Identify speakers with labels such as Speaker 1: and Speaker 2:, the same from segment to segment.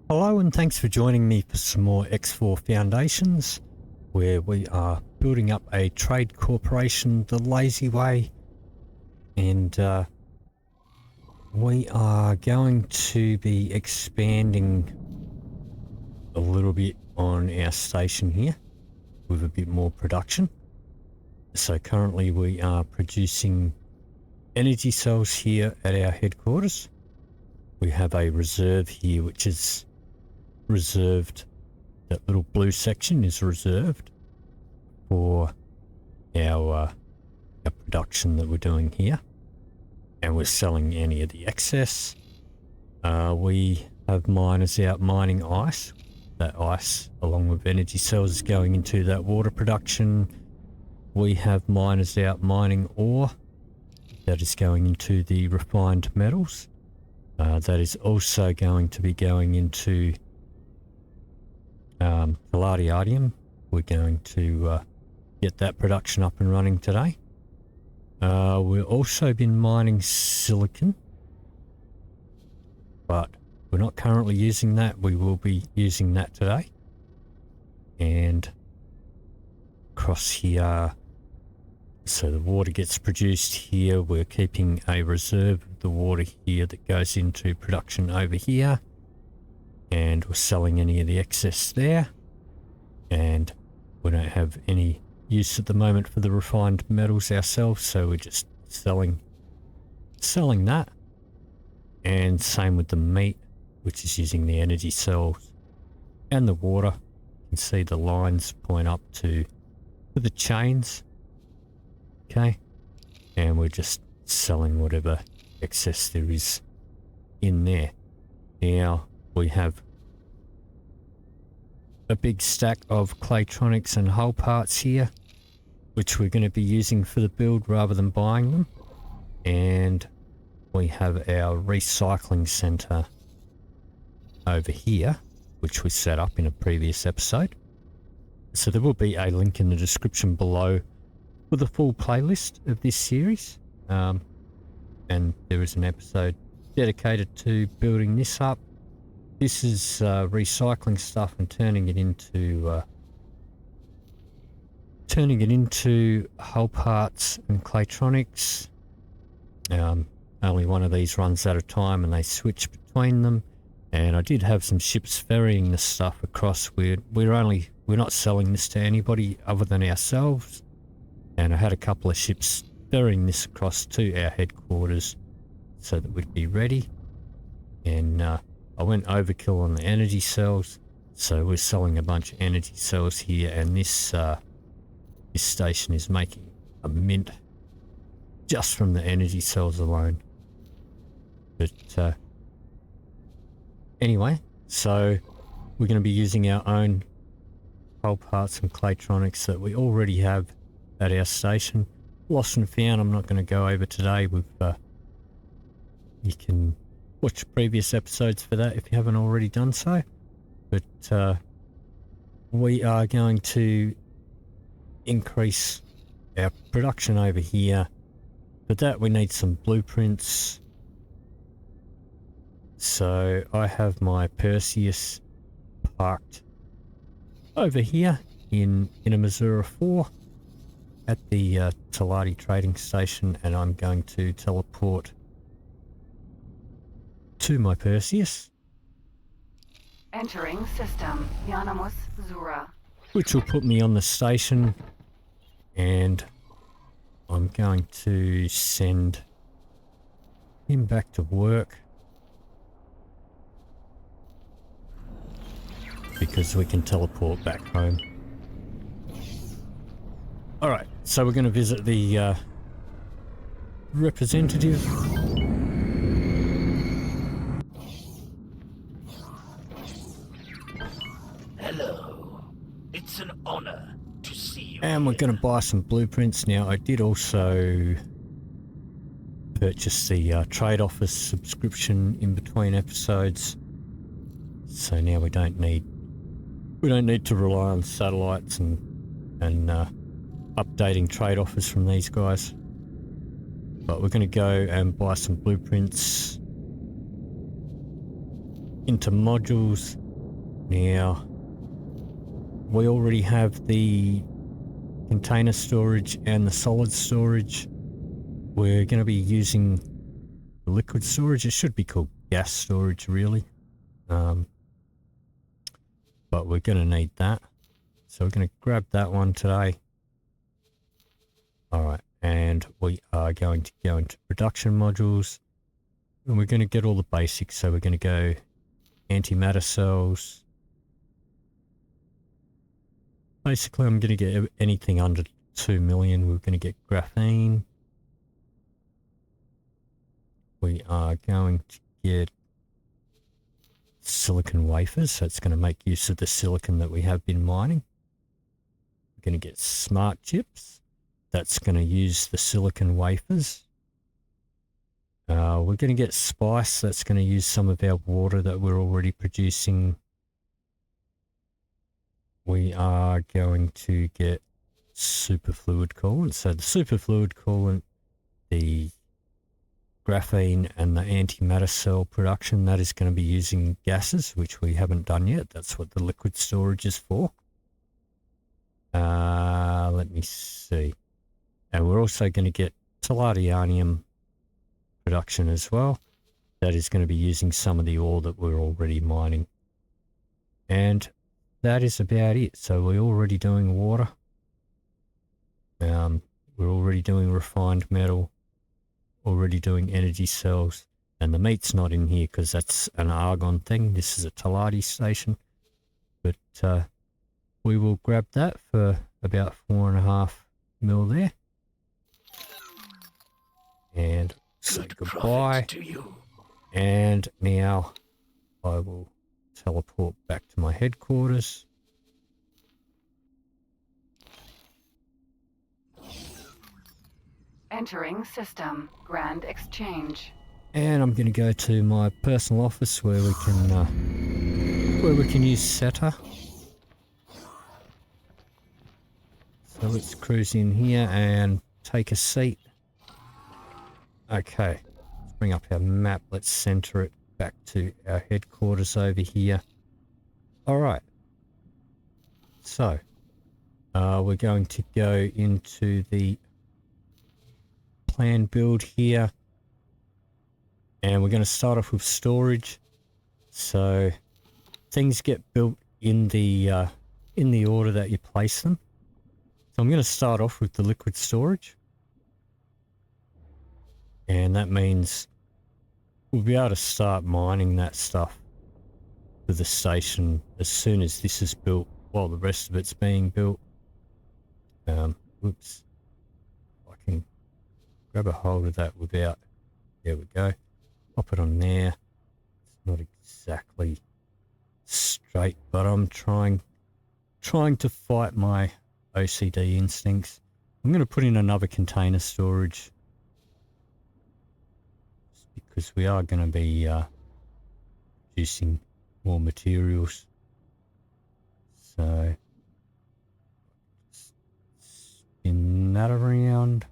Speaker 1: Hello and thanks for joining me for some more X4 Foundations, where we are building up a trade corporation the lazy way, and we are going to be expanding a little bit on our station here with a bit more production. So currently we are producing energy cells here at our headquarters. We have a reserve here which is reserved. That little blue section is reserved for our production that we're doing here, and we're selling any of the excess. We have miners out mining ice. That ice along with energy cells is going into that water production. We have miners out mining ore. That is going into the refined metals. That is also going to be going into palladium. We're going to get that production up and running today. We've also been mining silicon, but we're not currently using that. We will be using that today. And across here, so the water gets produced here. We're keeping a reserve of the water here that goes into production over here, and we're selling any of the excess there. And we don't have any use at the moment for the refined metals ourselves, so we're just selling that. And same with the meat, which is using the energy cells and the water. You can see the lines point up to the chains. Okay, and we're just selling whatever excess there is in there. Now we have a big stack of Claytronics and hull parts here, which we're going to be using for the build rather than buying them. And we have our recycling center over here, which we set up in a previous episode. So there will be a link in the description below for the full playlist of this series. And there is an episode dedicated to building this up. This is recycling stuff and turning it into hull parts and Claytronics. Only one of these runs at a time, and they switch between them. And I did have some ships ferrying this stuff across. We're not selling this to anybody other than ourselves. And I had a couple of ships ferrying this across to our headquarters so that we'd be ready. And I went overkill on the energy cells, so we're selling a bunch of energy cells here, and this station is making a mint just from the energy cells alone. But anyway, so we're going to be using our own hull parts and Claytronics that we already have at our station. Lost and found, I'm not going to go over today. You can watch previous episodes for that if you haven't already done so. But we are going to increase our production over here. For that we need some blueprints. So I have my Perseus parked over here in a Missouri 4 at the Talati trading station, and I'm going to teleport to my Perseus.
Speaker 2: Entering system, Yanamus Zura.
Speaker 1: Which will put me on the station, and I'm going to send him back to work because we can teleport back home. Alright, so we're going to visit the representative.
Speaker 3: Hello. It's an honor to see you.
Speaker 1: And we're going to buy some blueprints. Now, I did also purchase the trade office subscription in between episodes. So now we don't need to rely on satellites and updating trade offers from these guys. But we're going to go and buy some blueprints into modules. Now, we already have the container storage and the solid storage. We're going to be using the liquid storage. It should be called gas storage, really. But we're going to need that. So we're going to grab that one today. Alright, and we are going to go into production modules. And we're going to get all the basics. So we're going to go antimatter cells. Basically, I'm going to get anything under 2 million. We're going to get graphene. We are going to get silicon wafers. So it's going to make use of the silicon that we have been mining. We're going to get smart chips. That's going to use the silicon wafers. We're going to get spice. That's going to use some of our water that we're already producing. We are going to get superfluid coolant. So the superfluid coolant, the graphene and the antimatter cell production, that is going to be using gases, which we haven't done yet. That's what the liquid storage is for. Let me see. And we're also going to get palladium production as well. That is going to be using some of the ore that we're already mining. And that is about it. So we're already doing water. We're already doing refined metal. Already doing energy cells. And the meat's not in here because that's an argon thing. This is a Taladi station. But we will grab that for about 4.5 mil there. And say
Speaker 3: Good
Speaker 1: goodbye.
Speaker 3: profit to you.
Speaker 1: And now I will teleport back to my headquarters.
Speaker 2: Entering system. Grand exchange.
Speaker 1: And I'm going to go to my personal office where we can use SETA. So let's cruise in here and take a seat. Okay, let's bring up our map. Let's center it back to our headquarters over here. All right. So, we're going to go into the plan build here. And we're going to start off with storage. So, things get built in the order that you place them. So I'm going to start off with the liquid storage. And that means we'll be able to start mining that stuff for the station as soon as this is built, while the rest of it's being built. Whoops. I can grab a hold of that without... There we go. Pop it on there. It's not exactly straight, but I'm trying to fight my OCD instincts. I'm going to put in another container storage because we are going to be producing more materials. So spin that around.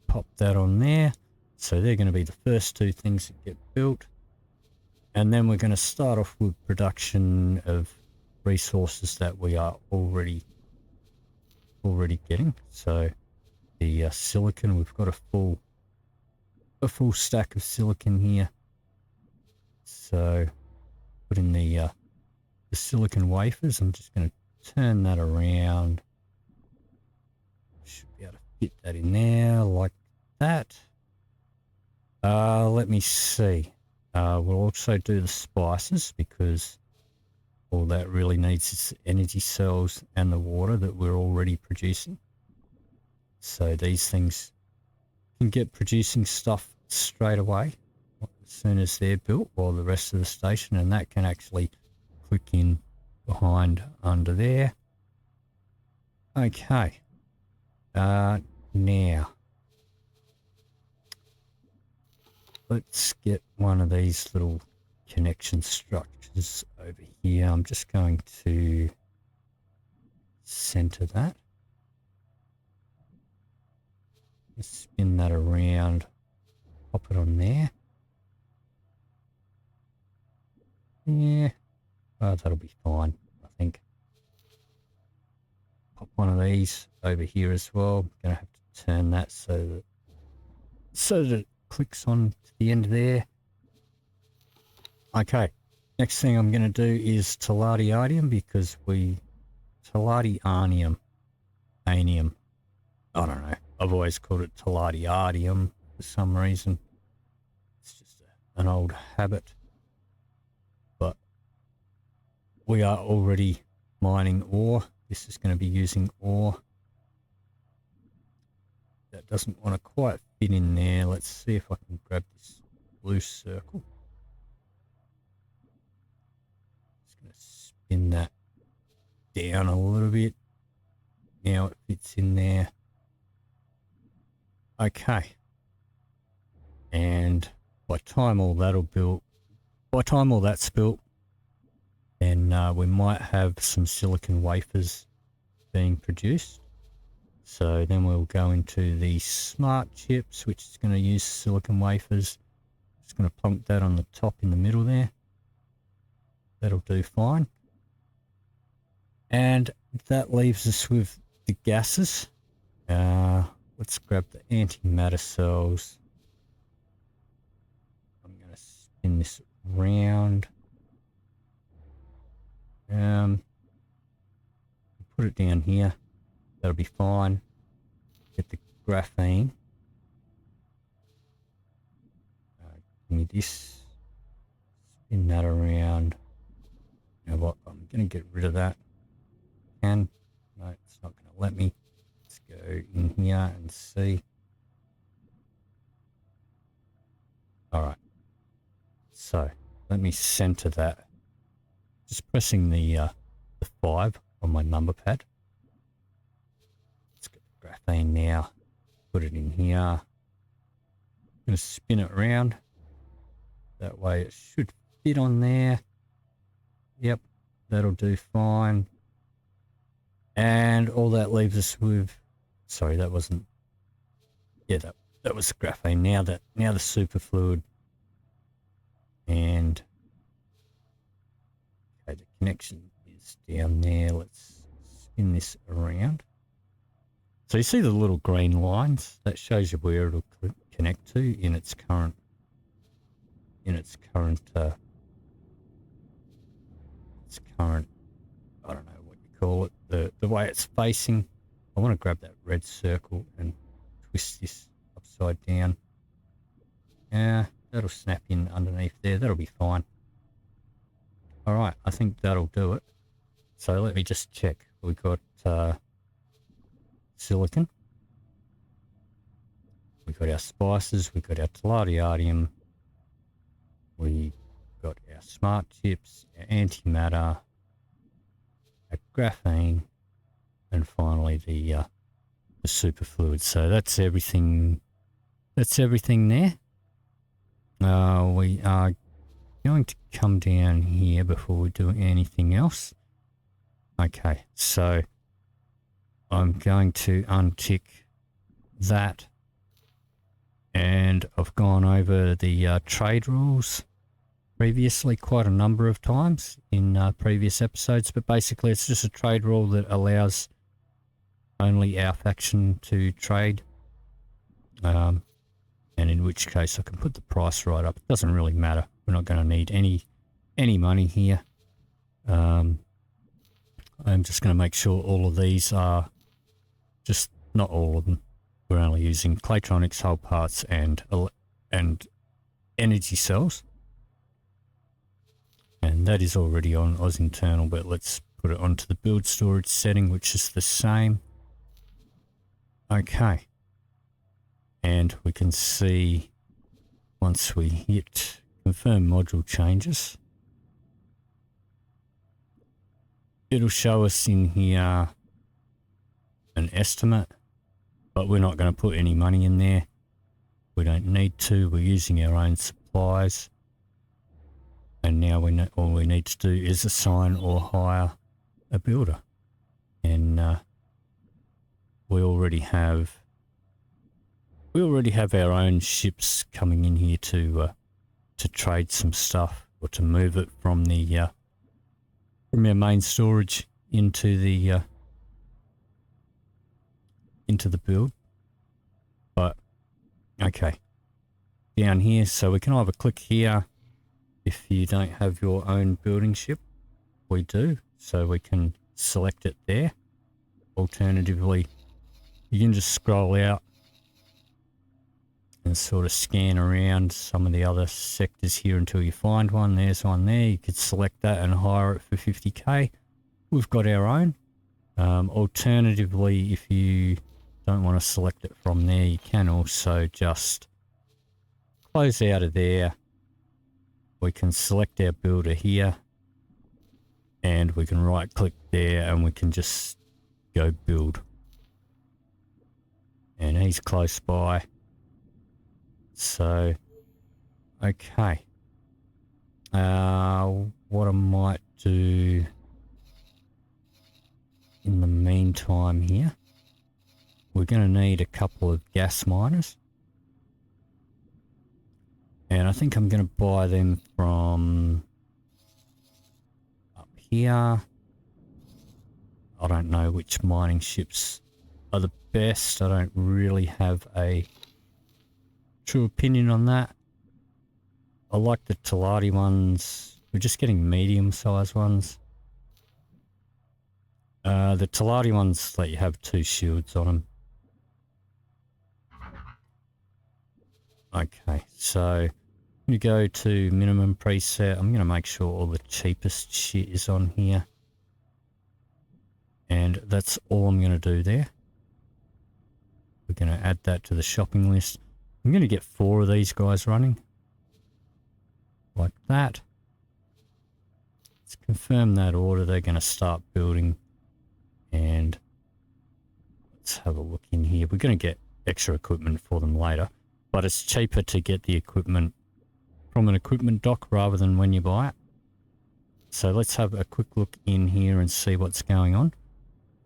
Speaker 1: Pop that on there. So they're going to be the first two things that get built. And then we're going to start off with production of resources that we are already getting. So the silicon, we've got a full stack of silicon here. So put in the silicon wafers. I'm just going to turn that around. Should be able to fit that in there like that. Let me see. We'll also do the spices because all that really needs is energy cells and the water that we're already producing. So these things can get producing stuff straight away as soon as they're built, while the rest of the station, and that can actually click in behind under there. Okay. Now let's get one of these little connection structures over here. I'm just going to center that. Spin that around pop it on there. Yeah, that'll be fine, I think. Pop one of these over here as well. Gonna have to turn that so that it clicks on to the end there. Okay, next thing I'm gonna do is tellurium, because tellurium, anium. I don't know. I've always called it tellurium for some reason. It's just an old habit. But we are already mining ore. This is going to be using ore. That doesn't want to quite fit in there. Let's see if I can grab this blue circle. Just going to spin that down a little bit. Now it fits in there. Okay. And by the time all that's built, then we might have some silicon wafers being produced. So then we'll go into the smart chips, which is going to use silicon wafers. Just going to plonk that on the top in the middle there. That'll do fine. And that leaves us with the gases. Let's grab the antimatter cells. I'm going to spin this round. Put it down here. That'll be fine. Get the graphene. Give me this. Spin that around. You know what? I'm going to get rid of that. No, it's not going to let me. Let's go in here and see. Alright. So, let me center that. Just pressing the 5 on my number pad. Let's get the graphene now. Put it in here. I'm going to spin it around. That way it should fit on there. Yep, that'll do fine. And all that leaves us with, sorry, that wasn't, yeah, that was graphene. Now the superfluid, and okay, the connection is down there. Let's spin this around. So you see the little green lines? That shows you where it'll connect to in its current, I don't know what you call it, the way it's facing. I want to grab that red circle and twist this upside down. Yeah, that'll snap in underneath there. That'll be fine. All right, I think that'll do it. So let me just check. We've got silicon. We've got our spices. We've got our tellurium. We've got our smart chips, our antimatter, our graphene, and finally the superfluid. So that's everything. That's everything there. We are going to come down here before we do anything else. Okay, so I'm going to untick that, and I've gone over the trade rules previously quite a number of times in previous episodes, but basically it's just a trade rule that allows only our faction to trade, and in which case I can put the price right up. It doesn't really matter. We're not going to need any money here. I'm just going to make sure all of these are, just not all of them. We're only using Claytronics, hull parts, and energy cells. And that is already on Oz internal, but let's put it onto the build storage setting, which is the same. Okay. And we can see once we hit confirm module changes, it'll show us in here an estimate, but we're not going to put any money in there. We don't need to. We're using our own supplies. And now we know all we need to do is assign or hire a builder. And we already have we already have our own ships coming in here to trade some stuff, or to move it from the from our main storage into the build. But okay, down here, so we can either click here if you don't have your own building ship. We do, so we can select it there. Alternatively, you can just scroll out and sort of scan around some of the other sectors here until you find one. There's one there. You could select that and hire it for 50k. We've got our own. Alternatively, if you don't want to select it from there, you can also just close out of there. We can select our builder here, and we can right click there, and we can just go build. And he's close by. So, okay. What I might do in the meantime here, we're going to need a couple of gas miners. And I think I'm going to buy them from up here. I don't know which mining ships are the best. I don't really have a true opinion on that. I like the Talati ones. We're just getting medium-sized ones. The Talati ones let you have 2 shields on them. Okay, so you go to minimum preset. I'm going to make sure all the cheapest shit is on here. And that's all I'm going to do there. We're going to add that to the shopping list. I'm going to get 4 of these guys running. Like that. Let's confirm that order. They're going to start building. And let's have a look in here. We're going to get extra equipment for them later. But it's cheaper to get the equipment from an equipment dock rather than when you buy it. So let's have a quick look in here and see what's going on.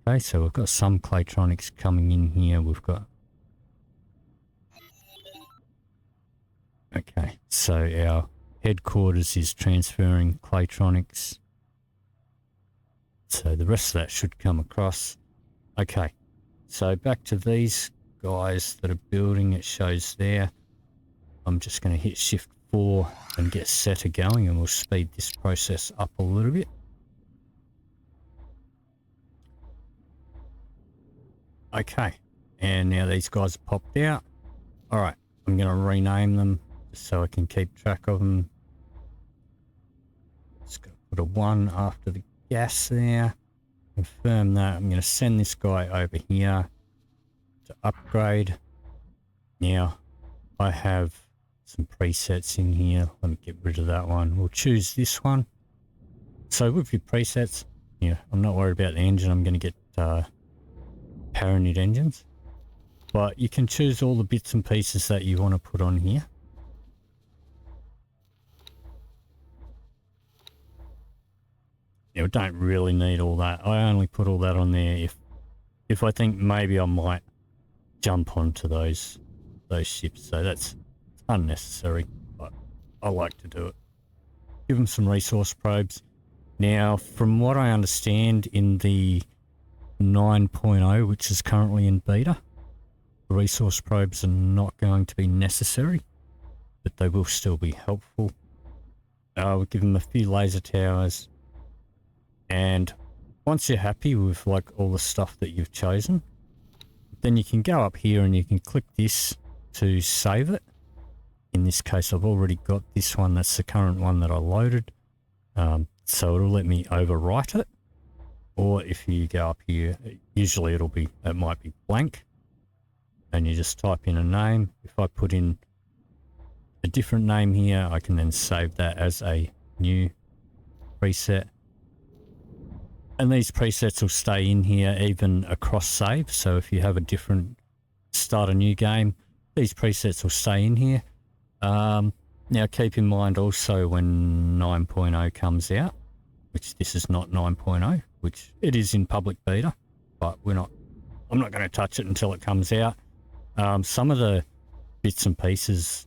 Speaker 1: Okay, so we've got some Claytronics coming in here. We've got... Okay, so our headquarters is transferring Claytronics. So the rest of that should come across. Okay, so back to these guys that are building. It shows there. I'm just going to hit Shift 4 and get setter going, and we'll speed this process up a little bit. Okay, and now these guys have popped out. Alright, I'm going to rename them just so I can keep track of them. Just going to put a 1 after the gas there. Confirm that. I'm going to send this guy over here to upgrade. Now, I have some presets in here. Let me get rid of that one. We'll choose this one. So with your presets, yeah, I'm not worried about the engine. I'm going to get Paranit engines, but you can choose all the bits and pieces that you want to put on here. You don't really need all that. I only put all that on there if I think maybe I might jump onto those ships. So that's unnecessary, but I like to do it. Give them some resource probes. Now, from what I understand, in the 9.0, which is currently in beta, the resource probes are not going to be necessary, but they will still be helpful. We'll give them a few laser towers, and once you're happy with like all the stuff that you've chosen, then you can go up here and you can click this to save it. In this case, I've already got this one. That's the current one that I loaded, so it'll let me overwrite it. Or if you go up here, usually it might be blank, and you just type in a name. If I put in a different name here, I can then save that as a new preset. And these presets will stay in here even across save. So if you have start a new game, these presets will stay in here. Now keep in mind also when 9.0 comes out, which this is not 9.0, which it is in public beta, but I'm not going to touch it until it comes out. Some of the bits and pieces,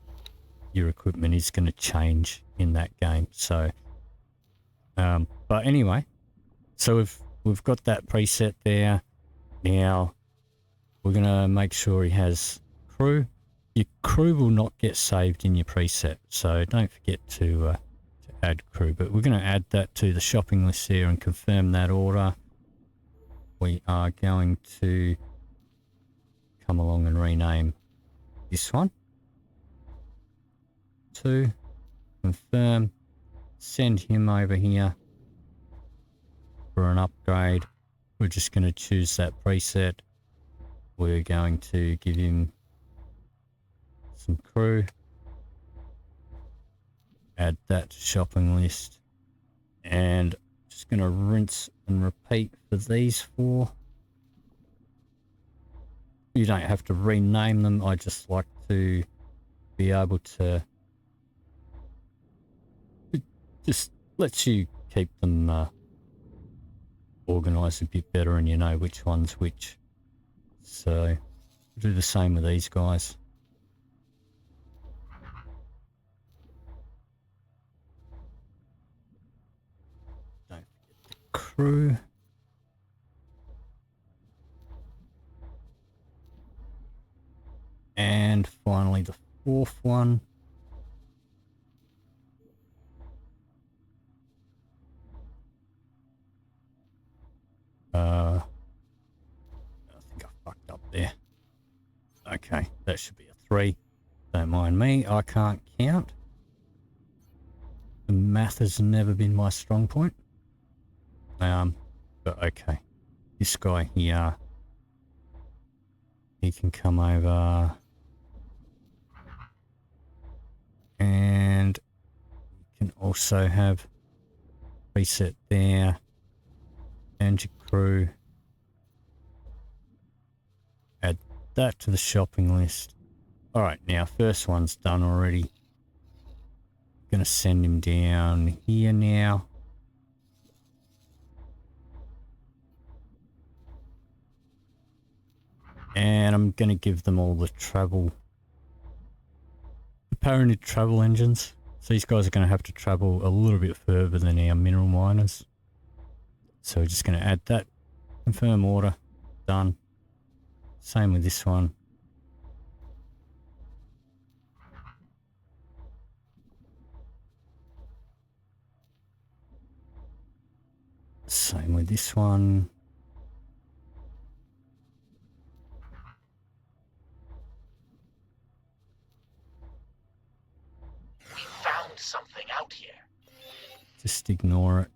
Speaker 1: your equipment is going to change in that game. So, but anyway, so we've got that preset there. Now we're going to make sure he has crew. Your crew will not get saved in your preset, so don't forget to add crew. But we're going to add that to the shopping list here and confirm that order. We are going to come along and rename this one to confirm, send him over here for an upgrade. We're just going to choose that preset. We're going to give him some crew, add that to shopping list, and just going to rinse and repeat for these 4. You don't have to rename them. I just like to be able to, it just lets you keep them organized a bit better, and you know which one's which. So we'll do the same with these guys. Don't forget the crew. And finally the 4th one. I think I fucked up there. Okay, that should be a 3. Don't mind me, I can't count. The math has never been my strong point. But okay. This guy here, he can come over. And you can also have preset there. And your crew. Add that to the shopping list. Alright, now first one's done already. Gonna send him down here now. And I'm gonna give them all the travel, the parented travel engines. So these guys are gonna have to travel a little bit further than our mineral miners. So we're just gonna add that. Confirm order. Done. Same with this one. Same with this one.
Speaker 3: We found something out here.
Speaker 1: Just ignore it.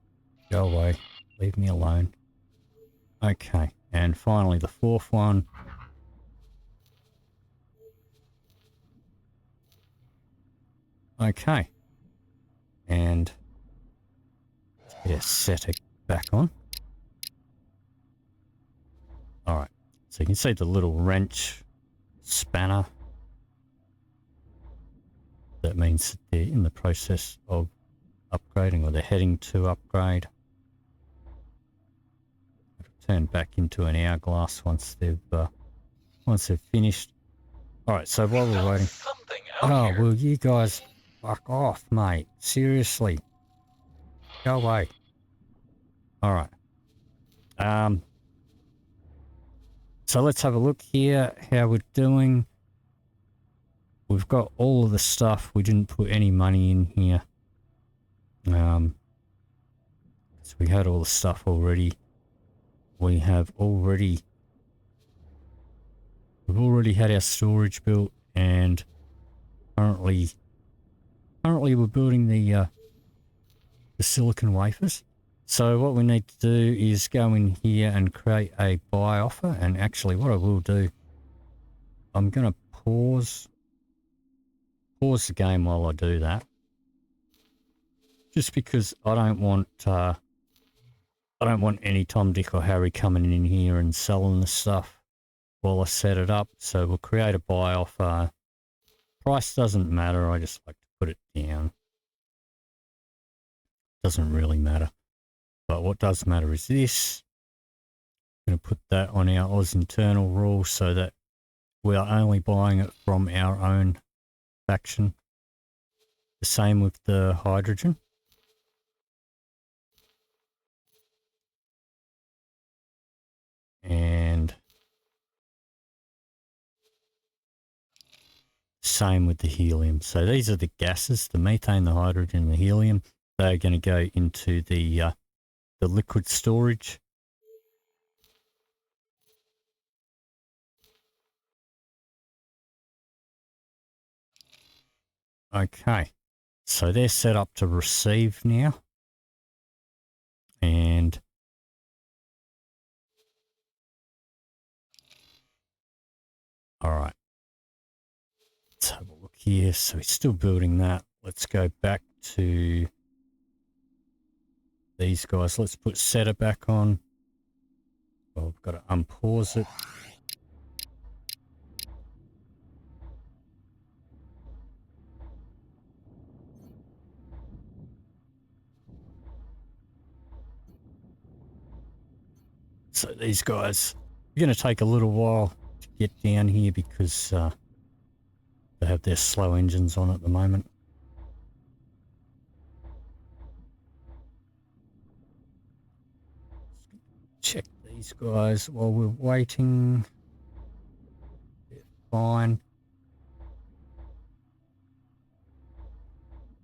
Speaker 1: Go away. Leave me alone. Okay. And finally the 4th one. Okay. And yeah, set it back on. Alright. So you can see the little wrench spanner. That means that they're in the process of upgrading, or they're heading to upgrade. It'll turn back into an hourglass once they've finished. Alright, so while we're waiting.
Speaker 3: Something out here.
Speaker 1: Well, you guys fuck off, mate. Seriously. Go away. Alright. So let's have a look here how we're doing. We've got all of the stuff. We didn't put any money in here. So we had all the stuff already. We've already had our storage built, and currently we're building the silicon wafers. So what we need to do is go in here and create a buy offer. And actually what I will do, I'm going to pause the game while I do that. Just because I don't want any Tom, Dick or Harry coming in here and selling the stuff while I set it up. So we'll create a buy offer. Price doesn't matter. I just like to put it down. Doesn't really matter. But what does matter is this. I'm going to put that on our Oz internal rule so that we are only buying it from our own faction. The same with the hydrogen. And same with the helium. So these are the gases, the methane, the hydrogen, the helium. They're going to go into the liquid storage. Okay, so they're set up to receive now. And all right, let's have a look here. So he's still building that. Let's go back to these guys. Let's put setter back on. Well, we've got to unpause it. So these guys are going to take a little while to get down here because they have their slow engines on at the moment. Check these guys while we're waiting. They're fine.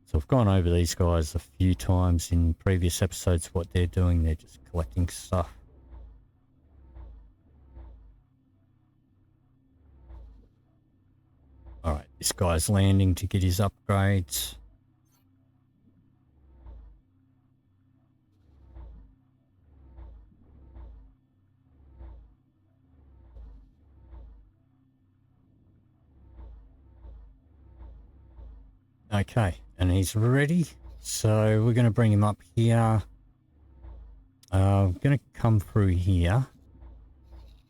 Speaker 1: So I've gone over these guys a few times in previous episodes. What they're doing, they're just collecting stuff. Alright, this guy's landing to get his upgrades. Okay, and he's ready. So we're going to bring him up here. I'm going to come through here.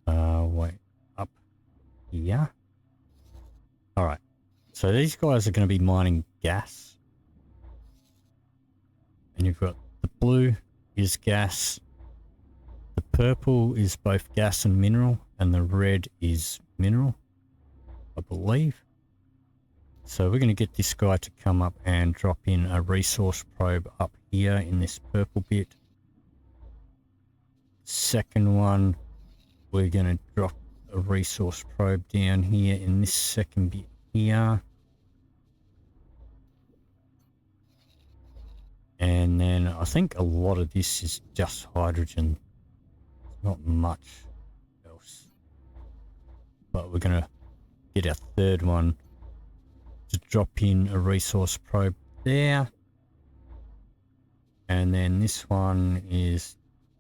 Speaker 1: Wait, up here. Alright, so these guys are going to be mining gas. And you've got the blue is gas. The purple is both gas and mineral. And the red is mineral, I believe. So we're going to get this guy to come up and drop in a resource probe up here in this purple bit. Second one, we're going to drop a resource probe down here in this second bit here. And then I think a lot of this is just hydrogen. It's not much else. But we're going to get our third one to drop in a resource probe there. And then this one is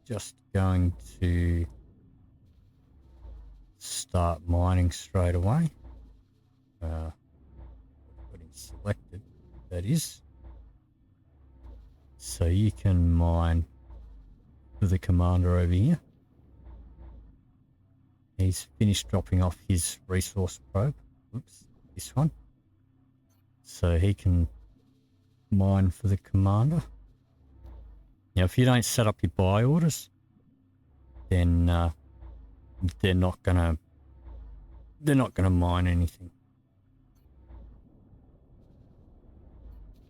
Speaker 1: just going to start mining straight away. Put it selected, that is. So you can mine for the commander over here. He's finished dropping off his resource probe. Oops, this one. So he can mine for the commander. Now, if you don't set up your buy orders, then they're not gonna mine anything.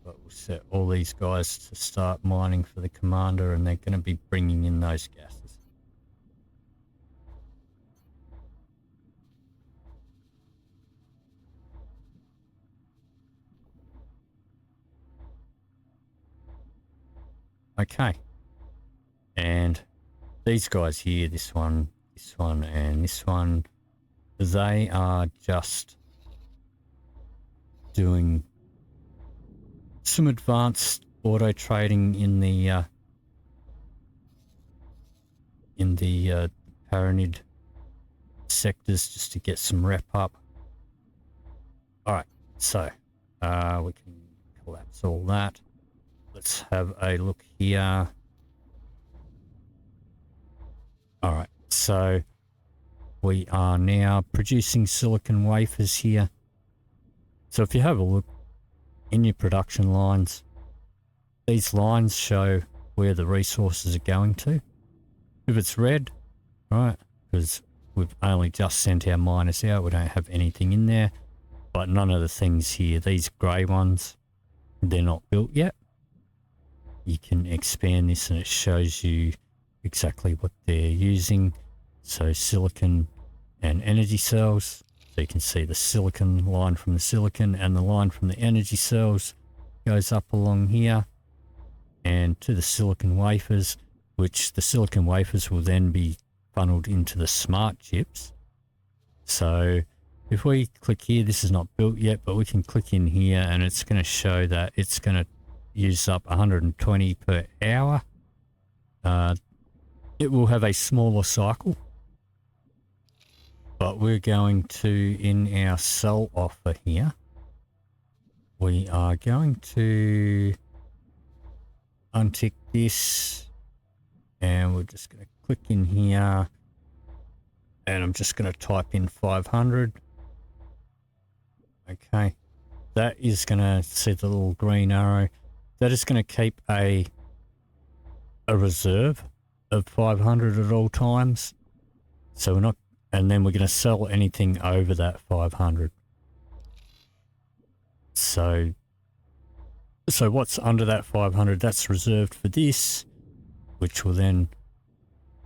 Speaker 1: But we'll set all these guys to start mining for the commander, and they're going to be bringing in those gases. Okay, and these guys here, this one, and this one, they are just doing some advanced auto trading in the Paranid sectors just to get some rep up. All right, so we can collapse all that. Let's have a look here. All right, so we are now producing silicon wafers here. So if you have a look in your production lines, these lines show where the resources are going to. If it's red, right, because we've only just sent our miners out. We don't have anything in there, but none of the things here, these grey ones, they're not built yet. You can expand this and it shows you exactly what they're using. So silicon and energy cells. So you can see the silicon line from the silicon, and the line from the energy cells goes up along here and to the silicon wafers, which the silicon wafers will then be funneled into the smart chips. So if we click here, this is not built yet, but we can click in here and it's going to show that it's going to use up 120 per hour. It will have a smaller cycle, but we're going to, in our cell offer here, we are going to untick this, and we're just going to click in here, and I'm just going to type in 500. Okay, that is going to see the little green arrow. That is going to keep a reserve of 500 at all times. So we're not, and then we're going to sell anything over that 500. So what's under that 500, that's reserved for this, which will then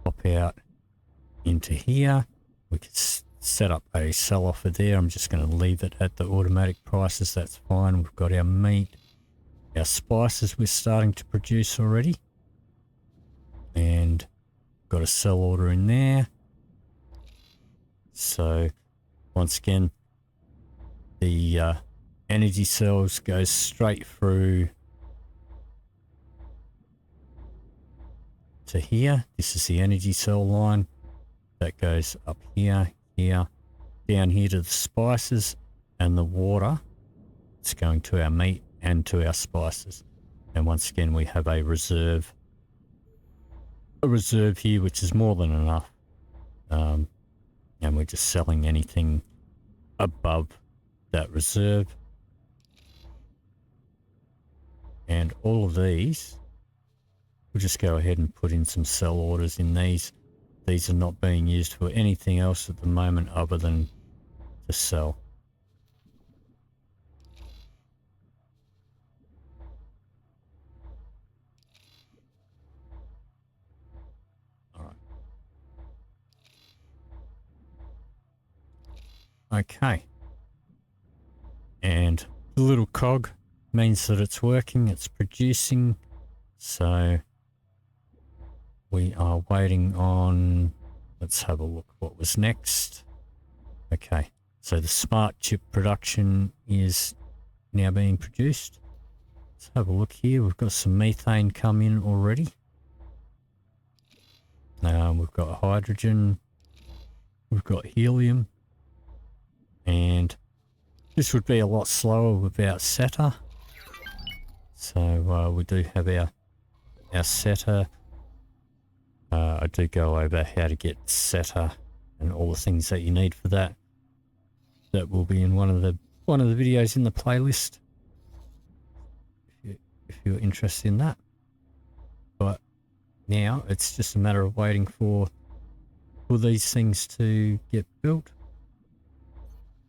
Speaker 1: pop out into here. We can set up a sell offer there. I'm just going to leave it at the automatic prices. That's fine. We've got our meat, our spices we're starting to produce already, and got a sell order in there. So once again, the energy cells go straight through to here. This is the energy cell line that goes up here, here, down here to the spices, and the water, it's going to our meat and to our spices. And once again, we have a reserve here, which is more than enough. And we're just selling anything above that reserve. And all of these, we'll just go ahead and put in some sell orders in these. These are not being used for anything else at the moment other than to sell. All right. Okay. And the little cog means that it's working, it's producing. So we are waiting on, let's have a look what was next. Okay, so the smart chip production is now being produced. Let's have a look here. We've got some methane come in already. We've got hydrogen, we've got helium, and this would be a lot slower without SETA. So we do have our SETA. I do go over how to get SETA and all the things that you need for that. That will be in one of the videos in the playlist if you're interested in that. But now it's just a matter of waiting for these things to get built.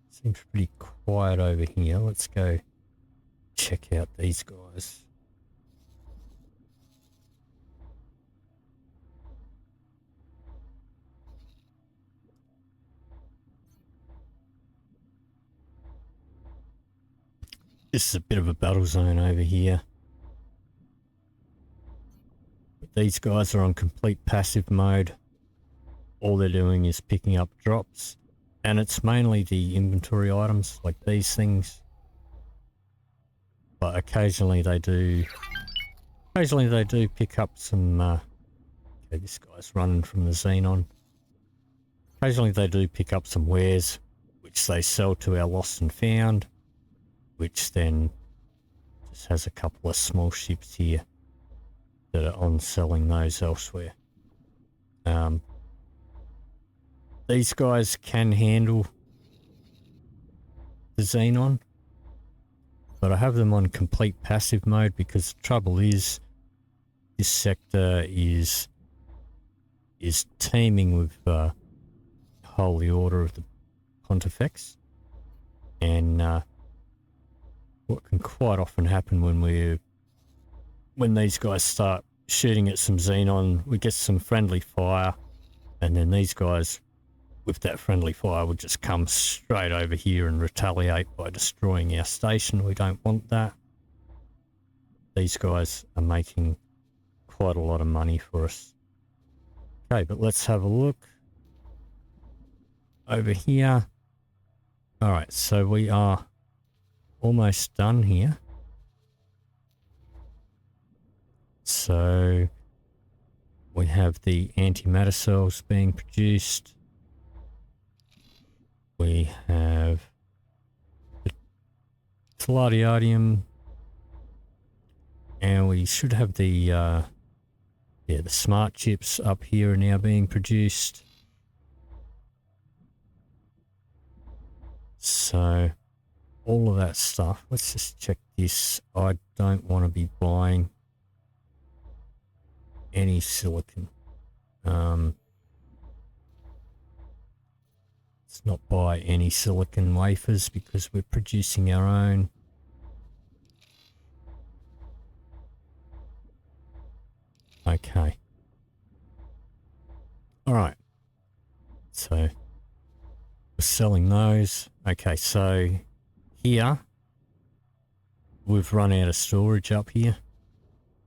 Speaker 1: Seems pretty quiet over here. Let's go check out these guys. This is a bit of a battle zone over here. But these guys are on complete passive mode. All they're doing is picking up drops, and it's mainly the inventory items like these things. But occasionally they do pick up some okay, this guy's running from the Xenon. Occasionally they do pick up some wares which they sell to our lost and found, which then just has a couple of small ships here that are on selling those elsewhere. These guys can handle the Xenon, but I have them on complete passive mode because the trouble is this sector is teeming with Holy Order of the Pontifex. And what can quite often happen when these guys start shooting at some xenon, we get some friendly fire, and then these guys with that friendly fire would just come straight over here and retaliate by destroying our station. We don't want that. These guys are making quite a lot of money for us. Okay, but let's have a look over here. All right, so we are almost done here. So we have the antimatter cells being produced. We have the palladium, and we should have the smart chips up here are now being produced. So all of that stuff. Let's just check this. I don't want to be buying any silicon. Let's not buy any silicon wafers because we're producing our own. Okay. All right. So we're selling those. Okay, so here we've run out of storage up here,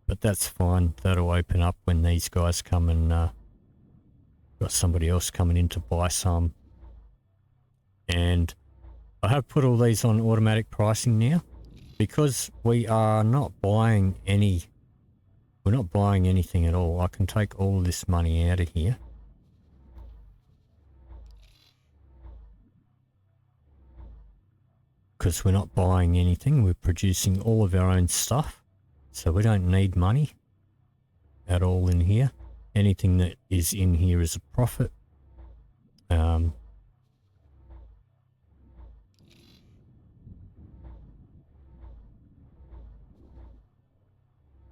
Speaker 1: but that's fine. That'll open up when these guys come and got somebody else coming in to buy some. And I have put all these on automatic pricing now because we are not buying any. We're not buying anything at all. I can take all of this money out of here. Because we're not buying anything. We're producing all of our own stuff. So we don't need money at all in here. Anything that is in here is a profit.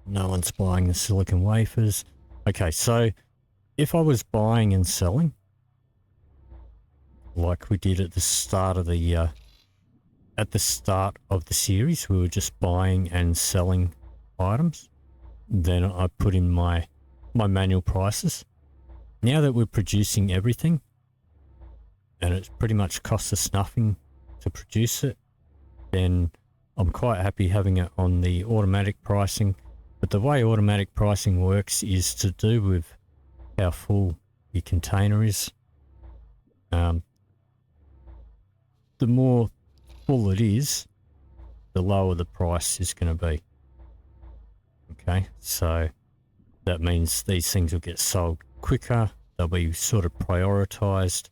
Speaker 1: No one's buying the silicon wafers. Okay, so if I was buying and selling, like we did at the start of the series, we were just buying and selling items. Then I put in my manual prices. Now that we're producing everything, and it pretty much costs us nothing to produce it, then I'm quite happy having it on the automatic pricing. But the way automatic pricing works is to do with how full your container is. The more full it is, the lower the price is going to be. Okay, so that means these things will get sold quicker. They'll be sort of prioritized,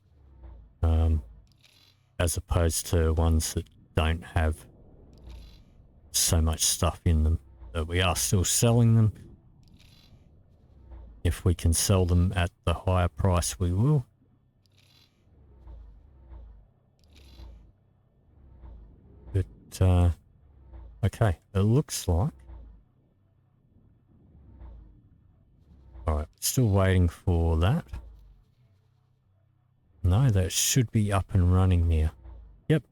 Speaker 1: as opposed to ones that don't have so much stuff in them. But we are still selling them. If we can sell them at the higher price, we will. But, okay, it looks like... Alright, still waiting for that. No, that should be up and running now. Yep.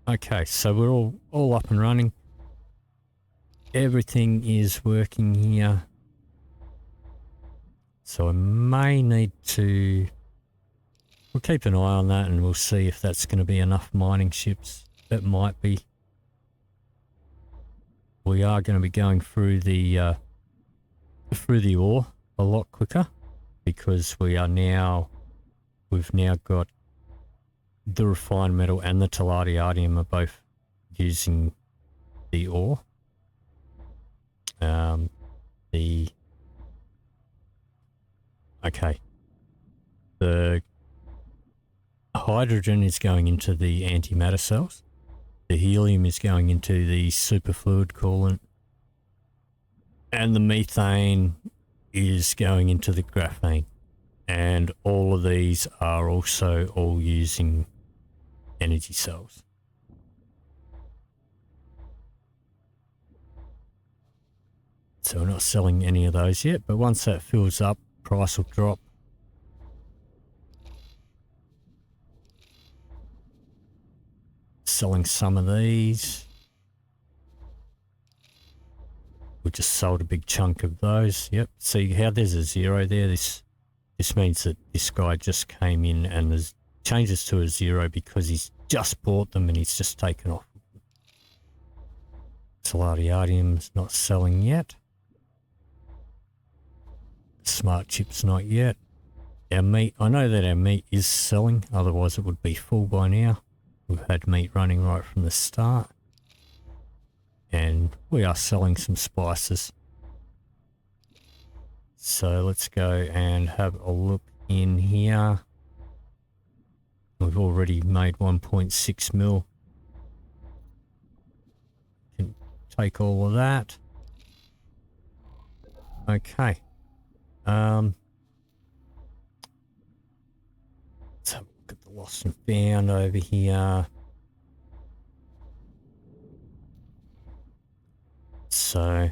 Speaker 1: Okay, so we're all up and running. Everything is working here. So I may need to... We'll keep an eye on that and we'll see if that's going to be enough mining ships. It might be. We are going to be going through the ore a lot quicker because we've now got the refined metal and the palladium are both using the ore. The hydrogen is going into the antimatter cells. The helium is going into the superfluid coolant. And the methane is going into the graphene. And all of these are also all using energy cells. So we're not selling any of those yet, but once that fills up, price will drop. selling some of these. We just sold a big chunk of those. Yep. See how there's a 0 there? This means that this guy just came in and there's changes to a 0 because he's just bought them and he's just taken off. Solarium's not selling yet. Smart chips not yet. Our meat, I know that our meat is selling, otherwise it would be full by now. We've had meat running right from the start. And we are selling some spices. So let's go and have a look in here. We've already made 1.6 mil. Can take all of that. Okay. Let's have a look at the lost and found over here. So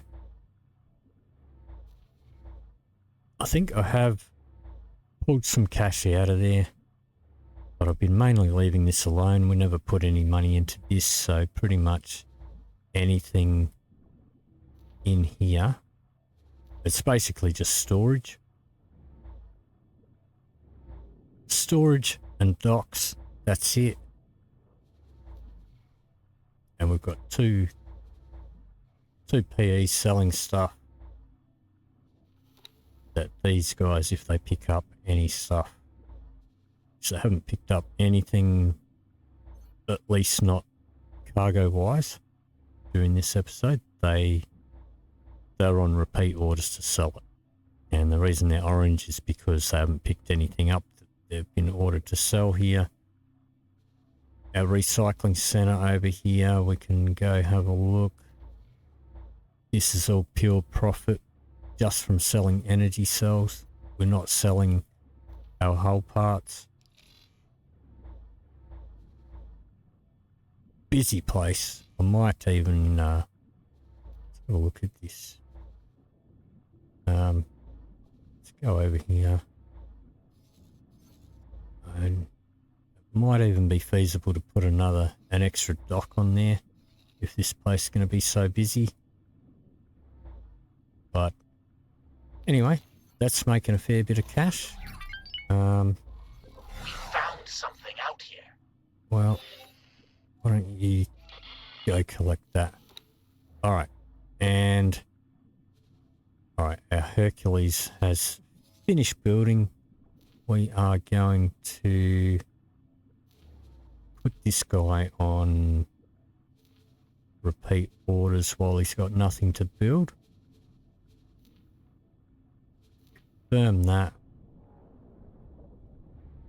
Speaker 1: I think I have pulled some cash out of there, but I've been mainly leaving this alone. We never put any money into this, so pretty much anything in here, it's basically just storage. Storage and docks, that's it. And we've got two PEs selling stuff that these guys, if they pick up any stuff, so they haven't picked up anything, at least not cargo wise during this episode, they're on repeat orders to sell it. And the reason they're orange is because they haven't picked anything up that they've been ordered to sell here. Our recycling center over here, we can go have a look. This is all pure profit just from selling energy cells. We're not selling our hull parts. Busy place. I might even let's have a look at this. Let's go over here. And it might even be feasible to put an extra dock on there if this place is going to be so busy. But anyway, that's making a fair bit of cash.
Speaker 3: We found something out here.
Speaker 1: Well, why don't you go collect that? Alright, and alright, our Hercules has finished building. We are going to put this guy on repeat orders while he's got nothing to build. Confirm that.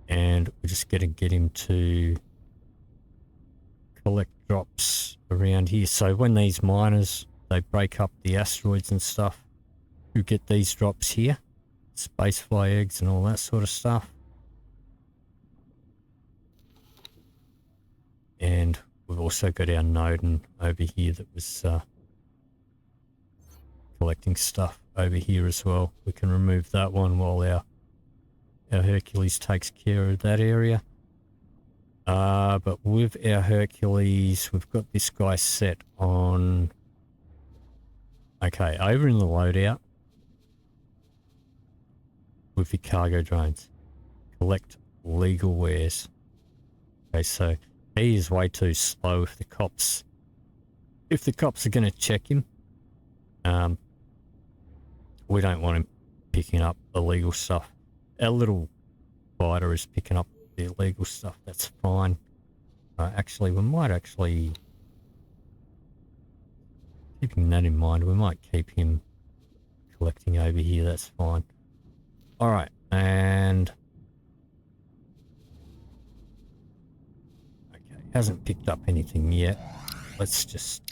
Speaker 1: And we're just going to get him to collect drops around here. So when these miners, they break up the asteroids and stuff, you get these drops here. Spacefly eggs and all that sort of stuff. And we've also got our Nodin over here that was collecting stuff over here as well. We can remove that one while our Hercules takes care of that area. But with our Hercules, we've got this guy set on... Okay, over in the loadout, with your cargo drones, collect legal wares. Okay, so he is way too slow if the cops are going to check him. We don't want him picking up illegal stuff. Our little fighter is picking up the illegal stuff. That's fine. Actually, we might actually, keeping that in mind, we might keep him collecting over here. That's fine. All right, and okay, hasn't picked up anything yet. Let's just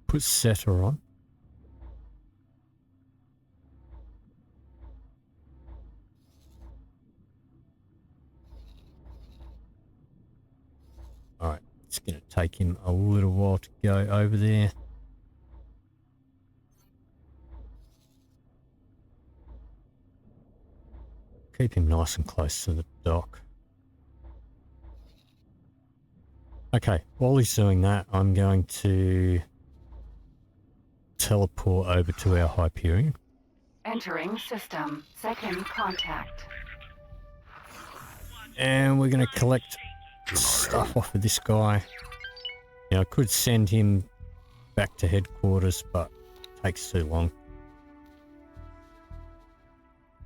Speaker 1: put setter on. All right, it's going to take him a little while to go over there. Keep him nice and close to the dock. Okay, while he's doing that, I'm going to teleport over to our Hyperion.
Speaker 2: Entering system. Second contact.
Speaker 1: And we're going to collect stuff off of this guy. Now, I could send him back to headquarters, but it takes too long.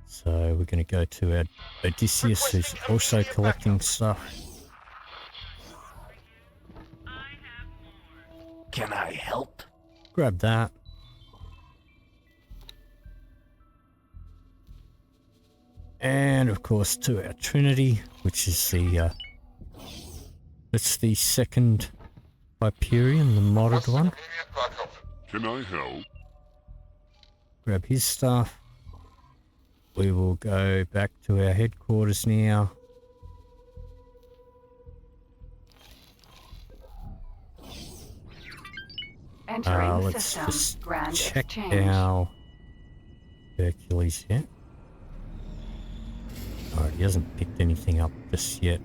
Speaker 1: So we're going to go to our Odysseus, who's also collecting stuff.
Speaker 3: Can I help?
Speaker 1: Grab that. And of course to our Trinity, which is the it's the second Hyperion, the modded one.
Speaker 4: Can I help?
Speaker 1: Grab his stuff. We will go back to our headquarters now.
Speaker 2: Entering
Speaker 1: Let's
Speaker 2: system.
Speaker 1: just
Speaker 2: Grand
Speaker 1: check
Speaker 2: exchange.
Speaker 1: our Hercules yet. Alright, he hasn't picked anything up just yet.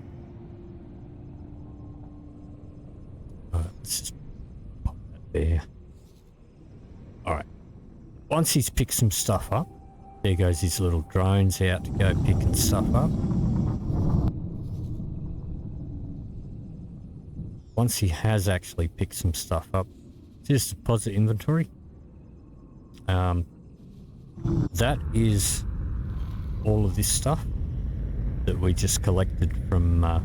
Speaker 1: Alright, let's just pop that there. Alright. Once he's picked some stuff up, there goes his little drones out to go picking stuff up. Once he has actually picked some stuff up, just deposit inventory. That is all of this stuff that we just collected from our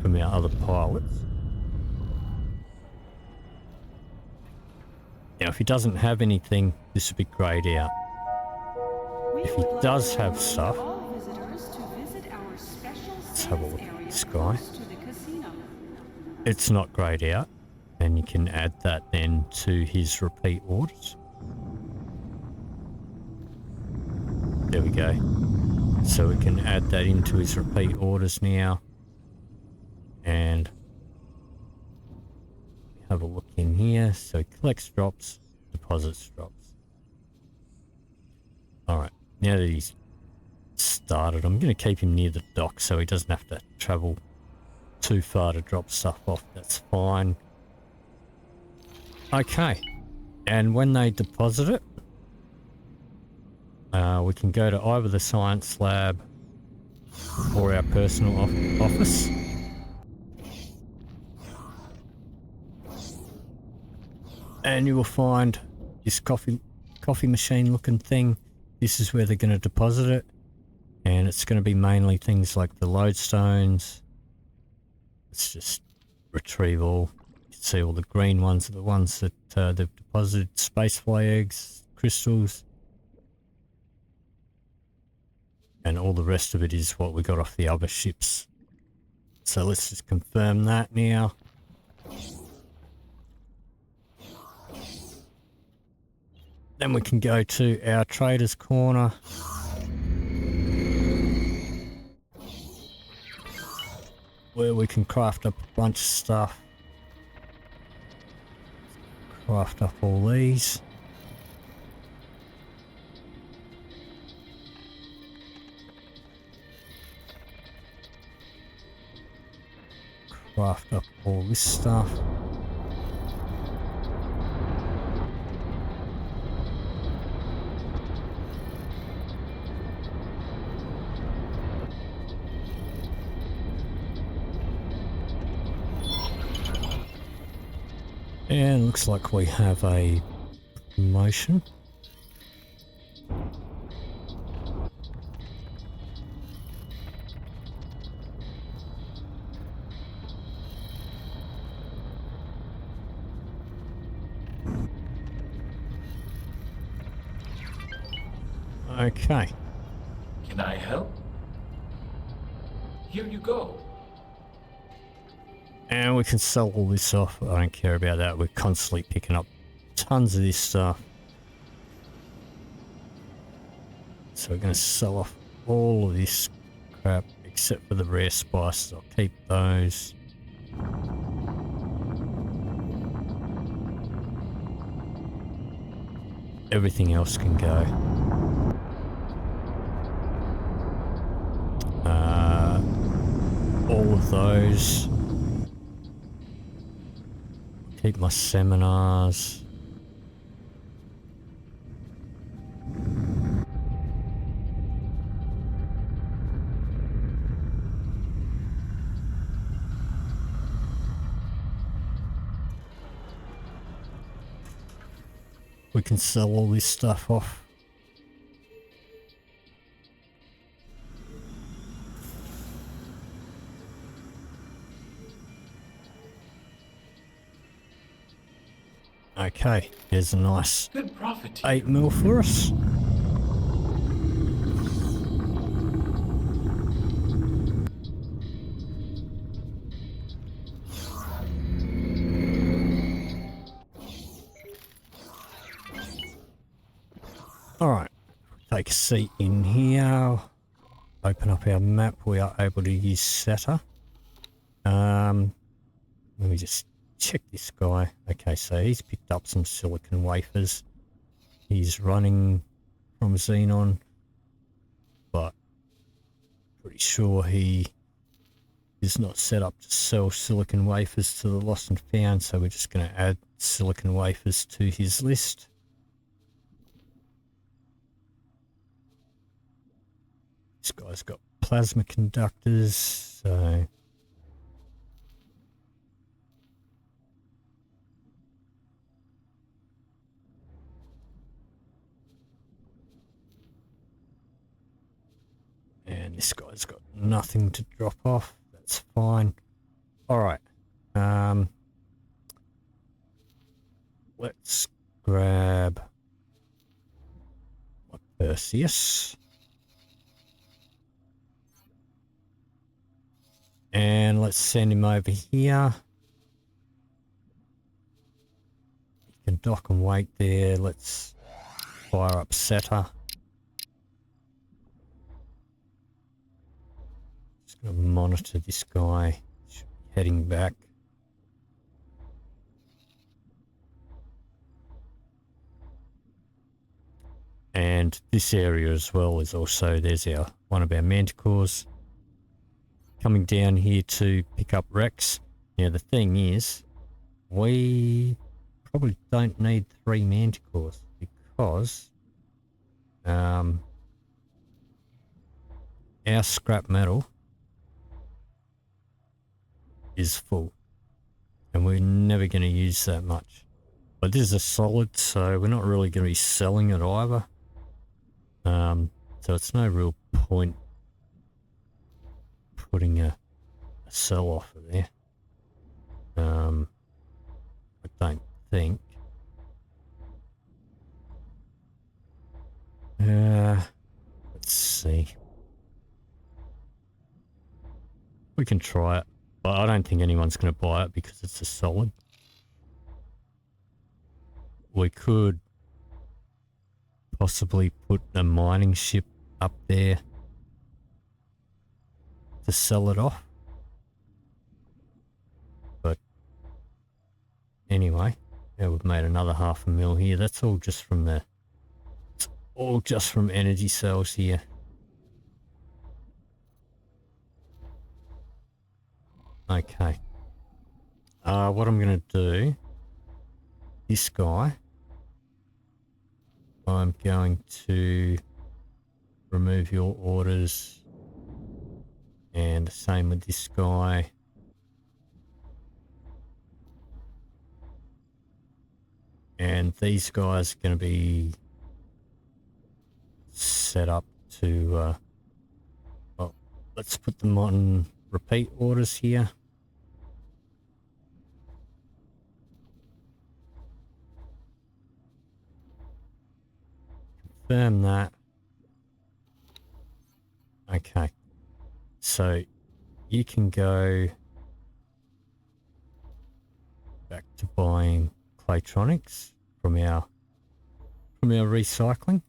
Speaker 1: other pilots. Now, if he doesn't have anything, this would be grayed out. If he does have stuff, let's have a look at this guy. It's not grayed out, and you can add that then to his repeat orders. There we go. So we can add that into his repeat orders now. And have a look in here. So he collects drops, deposits drops. Alright, now that he's started, I'm going to keep him near the dock so he doesn't have to travel too far to drop stuff off. That's fine. Okay, and when they deposit it, we can go to either the science lab or our personal office. And you will find this coffee machine looking thing. This is where they're going to deposit it. And it's going to be mainly things like the lodestones. It's just retrieval. You can see all the green ones are the ones that they've deposited. Spacefly eggs, crystals. And all the rest of it is what we got off the other ships. So let's just confirm that now. Then we can go to our trader's corner. Where we can craft up a bunch of stuff. Craft up all these. Craft up all this stuff. And looks like we have a promotion. Okay.
Speaker 3: Can I help? Here you go.
Speaker 1: And we can sell all this off. I don't care about that. We're constantly picking up tons of this stuff. So we're going to sell off all of this crap except for the rare spices. I'll keep those. Everything else can go. All of those. keep my seminars. We can sell all this stuff off. Okay, here's a nice
Speaker 3: Good profit.
Speaker 1: 8 mil for us. Alright, take a seat in here. Open up our map. We are able to use SATA. Let me just check this guy. Okay, so he's picked up some silicon wafers. He's running from Xenon, but pretty sure he is not set up to sell silicon wafers to the lost and found, so we're just going to add silicon wafers to his list. This guy's got plasma conductors, so and this guy's got nothing to drop off. That's fine. All right. Let's grab my Perseus. And let's send him over here. He can dock and wait there. Let's fire up SATA. Just going to monitor this guy. Should be heading back. And this area as well is also, there's our one of our manticores coming down here to pick up Rex. Now the thing is, we probably don't need 3 manticores because our scrap metal is full and we're never going to use that much. But this is a solid, so we're not really going to be selling it either. So it's no real point putting a sell offer there. I don't think. Let's see. We can try it, but I don't think anyone's going to buy it because it's a solid. We could possibly put a mining ship up there to sell it off. But anyway, yeah, we've made another $500,000 here. That's all just from the, it's all just from energy cells here. Okay. What I'm going to do, this guy, I'm going to remove your orders, and the same with this guy. And these guys are going to be set up to, well, let's put them on repeat orders here. Confirm that. Okay. So you can go back to buying Claytronics from our recycling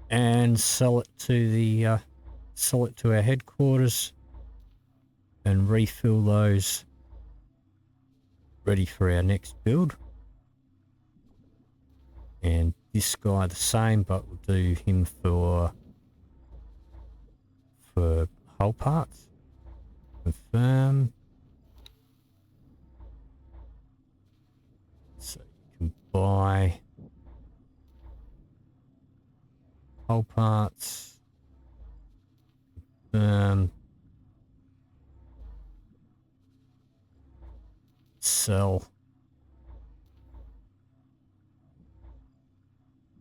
Speaker 1: and sell it to our headquarters and refill those ready for our next build. And this guy the same, but we'll do him for hull parts. Confirm. buy whole parts. Sell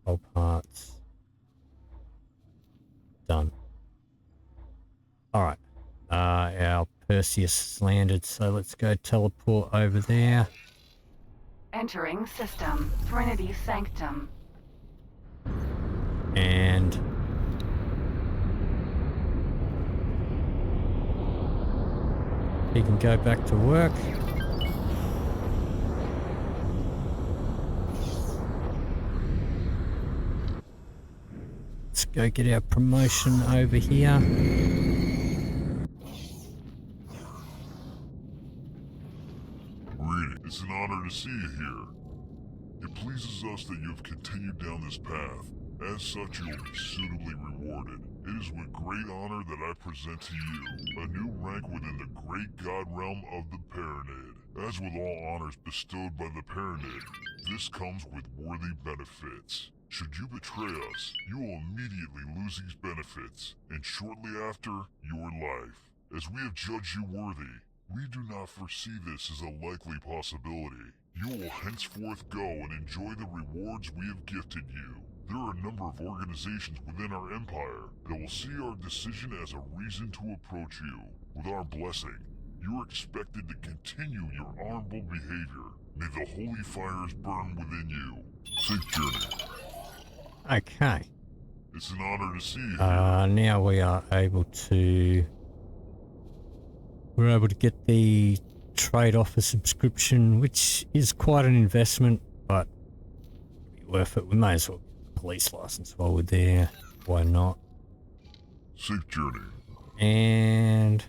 Speaker 1: whole parts. Done. All right. Our Perseus landed, so let's go teleport over there.
Speaker 2: Entering system. Trinity Sanctum.
Speaker 1: And he can go back to work. Let's go get our promotion over here.
Speaker 4: It's an honor to see you here. It pleases us that you have continued down this path. As such, you will be suitably rewarded. It is with great honor that I present to you a new rank within the great god realm of the Pyramid. As with all honors bestowed by the Pyramid, this comes with worthy benefits. Should you betray us, you will immediately lose these benefits, and shortly after, your life. As we have judged you worthy, we do not foresee this as a likely possibility. You will henceforth go and enjoy the rewards we have gifted you. There are a number of organizations within our empire that will see our decision as a reason to approach you. With our blessing, you are expected to continue your honorable behavior. May the holy fires burn within you. Safe journey.
Speaker 1: Okay.
Speaker 4: It's an honor to see you here.
Speaker 1: Now we are able to... We're able to get the trade offer subscription, which is quite an investment, but it'll be worth it. We may as well get the police license while we're there. Why not?
Speaker 4: Safe journey.
Speaker 1: And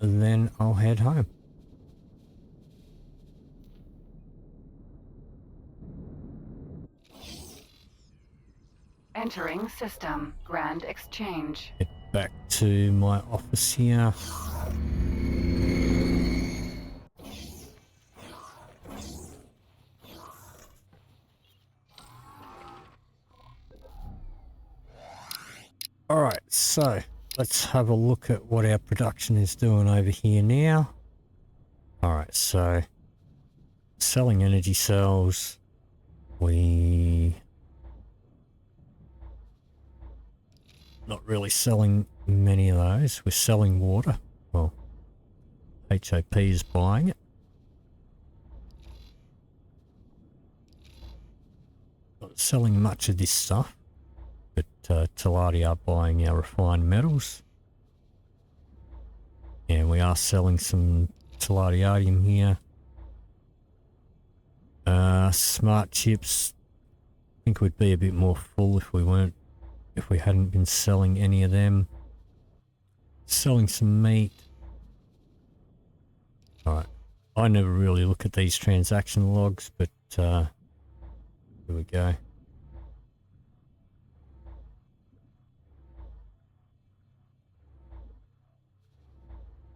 Speaker 1: then I'll head home.
Speaker 2: Entering system. Grand Exchange.
Speaker 1: Head back to my office here. Alright, so let's have a look at what our production is doing over here now. Alright, so selling energy cells. We not really selling many of those. We're selling water. Well, HOP is buying it. Not selling much of this stuff. But Teladi are buying our refined metals. And we are selling some Teladium here. Smart chips. I think we'd be a bit more full if we hadn't been selling any of them. Selling some meat. Alright. I never really look at these transaction logs, but here we go.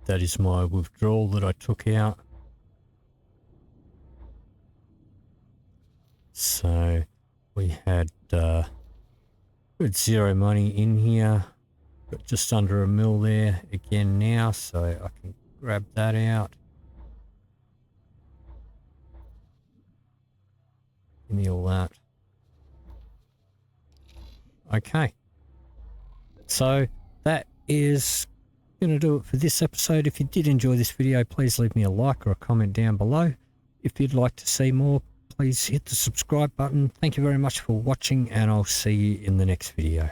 Speaker 1: That is my withdrawal that I took out. So we had zero money in here. Got just under $1 mil there again now, so I can grab that out. Give me all that. Okay. So that is going to do it for this episode. If you did enjoy this video, please leave me a like or a comment down below. If you'd like to see more, please hit the subscribe button. Thank you very much for watching, and I'll see you in the next video.